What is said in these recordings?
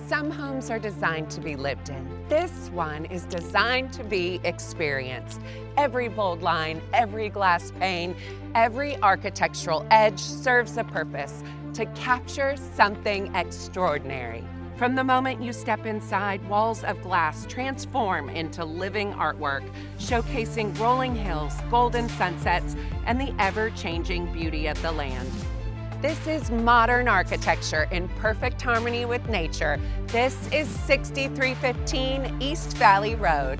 Some homes are designed to be lived in. This one is designed to be experienced. Every bold line, every glass pane, every architectural edge serves a purpose to capture something extraordinary. From the moment you step inside, walls of glass transform into living artwork, showcasing rolling hills, golden sunsets, and the ever-changing beauty of the land. This is modern architecture in perfect harmony with nature. This is 6315 East Valley Road.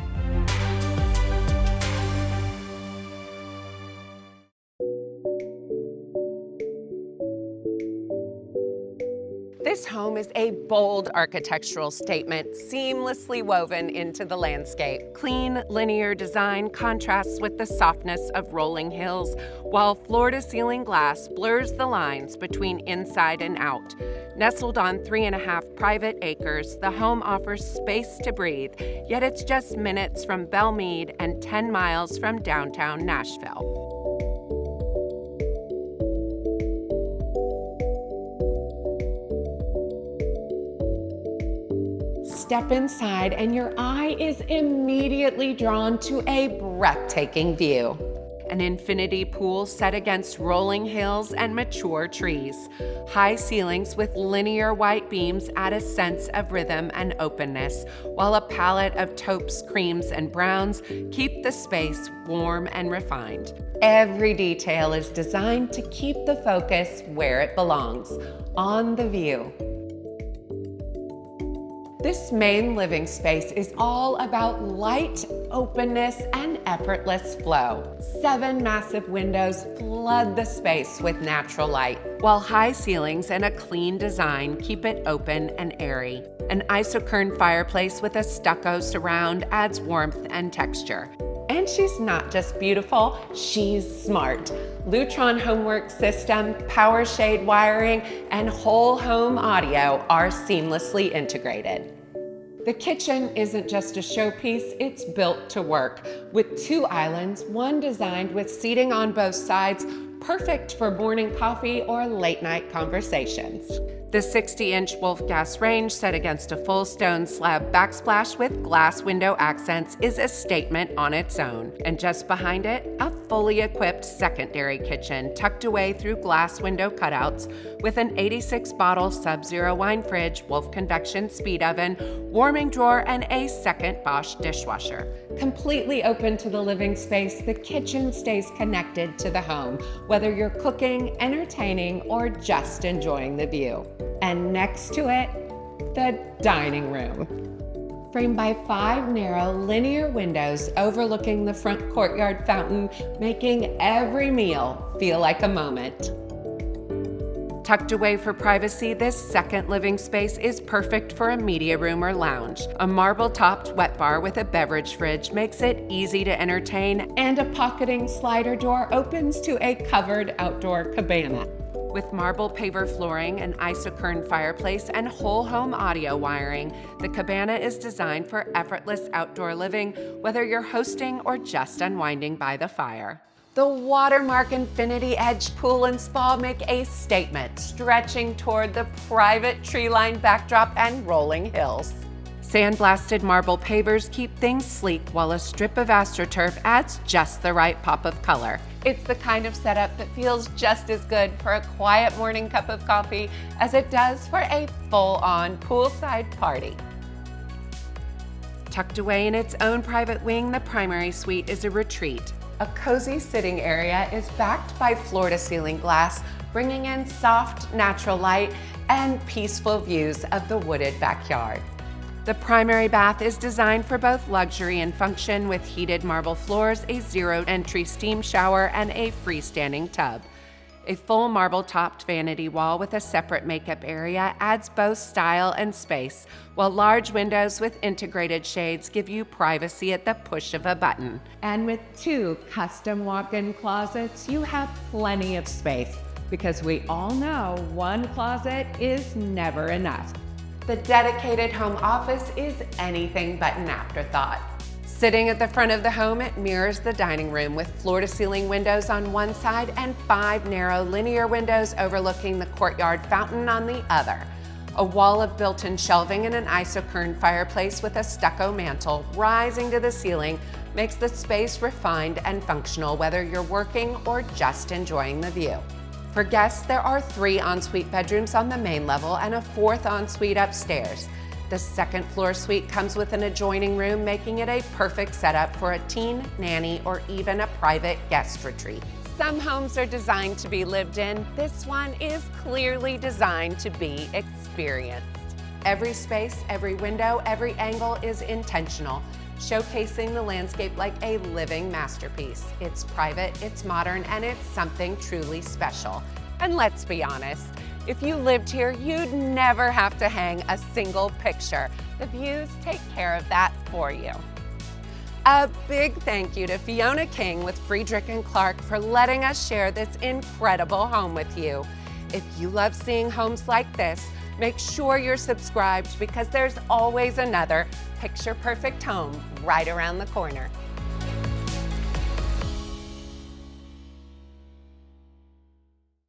This home is a bold architectural statement, seamlessly woven into the landscape. Clean, linear design contrasts with the softness of rolling hills, while floor-to-ceiling glass blurs the lines between inside and out. Nestled on 3.5 private acres, the home offers space to breathe, yet it's just minutes from Belle Meade and 10 miles from downtown Nashville. Step inside and your eye is immediately drawn to a breathtaking view. An infinity pool set against rolling hills and mature trees. High ceilings with linear white beams add a sense of rhythm and openness, while a palette of taupes, creams, and browns keep the space warm and refined. Every detail is designed to keep the focus where it belongs, on the view. This main living space is all about light, openness, and effortless flow. 7 massive windows flood the space with natural light, while high ceilings and a clean design keep it open and airy. An isocurn fireplace with a stucco surround adds warmth and texture. And she's not just beautiful, she's smart. Lutron Homework system, power shade wiring, and whole home audio are seamlessly integrated. The kitchen isn't just a showpiece, it's built to work. With 2 islands, one designed with seating on both sides, perfect for morning coffee or late night conversations. The 60-inch Wolf gas range set against a full stone slab backsplash with glass window accents is a statement on its own. And just behind it, a fully equipped secondary kitchen tucked away through glass window cutouts with an 86-bottle Sub-Zero wine fridge, Wolf convection speed oven, warming drawer, and a second Bosch dishwasher. Completely open to the living space, the kitchen stays connected to the home, whether you're cooking, entertaining, or just enjoying the view. And next to it, the dining room. Framed by 5 narrow linear windows overlooking the front courtyard fountain, making every meal feel like a moment. Tucked away for privacy, this second living space is perfect for a media room or lounge. A marble-topped wet bar with a beverage fridge makes it easy to entertain, and a pocketing slider door opens to a covered outdoor cabana. With marble paver flooring, an isocurn fireplace, and whole home audio wiring, the cabana is designed for effortless outdoor living, whether you're hosting or just unwinding by the fire. The Watermark Infinity Edge Pool and Spa make a statement, stretching toward the private tree-lined backdrop and rolling hills. Sandblasted marble pavers keep things sleek, while a strip of AstroTurf adds just the right pop of color. It's the kind of setup that feels just as good for a quiet morning cup of coffee as it does for a full-on poolside party. Tucked away in its own private wing, the primary suite is a retreat. A cozy sitting area is backed by floor-to-ceiling glass, bringing in soft, natural light and peaceful views of the wooded backyard. The primary bath is designed for both luxury and function, with heated marble floors, a zero-entry steam shower, and a freestanding tub. A full marble-topped vanity wall with a separate makeup area adds both style and space, while large windows with integrated shades give you privacy at the push of a button. And with 2 custom walk-in closets, you have plenty of space, because we all know one closet is never enough. The dedicated home office is anything but an afterthought. Sitting at the front of the home, it mirrors the dining room with floor-to-ceiling windows on one side and 5 narrow linear windows overlooking the courtyard fountain on the other. A wall of built-in shelving and an isokern fireplace with a stucco mantel rising to the ceiling makes the space refined and functional, whether you're working or just enjoying the view. For guests, there are 3 ensuite bedrooms on the main level and a 4th ensuite upstairs. The 2nd floor suite comes with an adjoining room, making it a perfect setup for a teen, nanny, or even a private guest retreat. Some homes are designed to be lived in. This one is clearly designed to be experienced. Every space, every window, every angle is intentional, showcasing the landscape like a living masterpiece. It's private, it's modern, and it's something truly special. And let's be honest, if you lived here, you'd never have to hang a single picture. The views take care of that for you. A big thank you to Fiona King with Friedrich & Clark for letting us share this incredible home with you. If you love seeing homes like this, make sure you're subscribed because there's always another picture-perfect home right around the corner.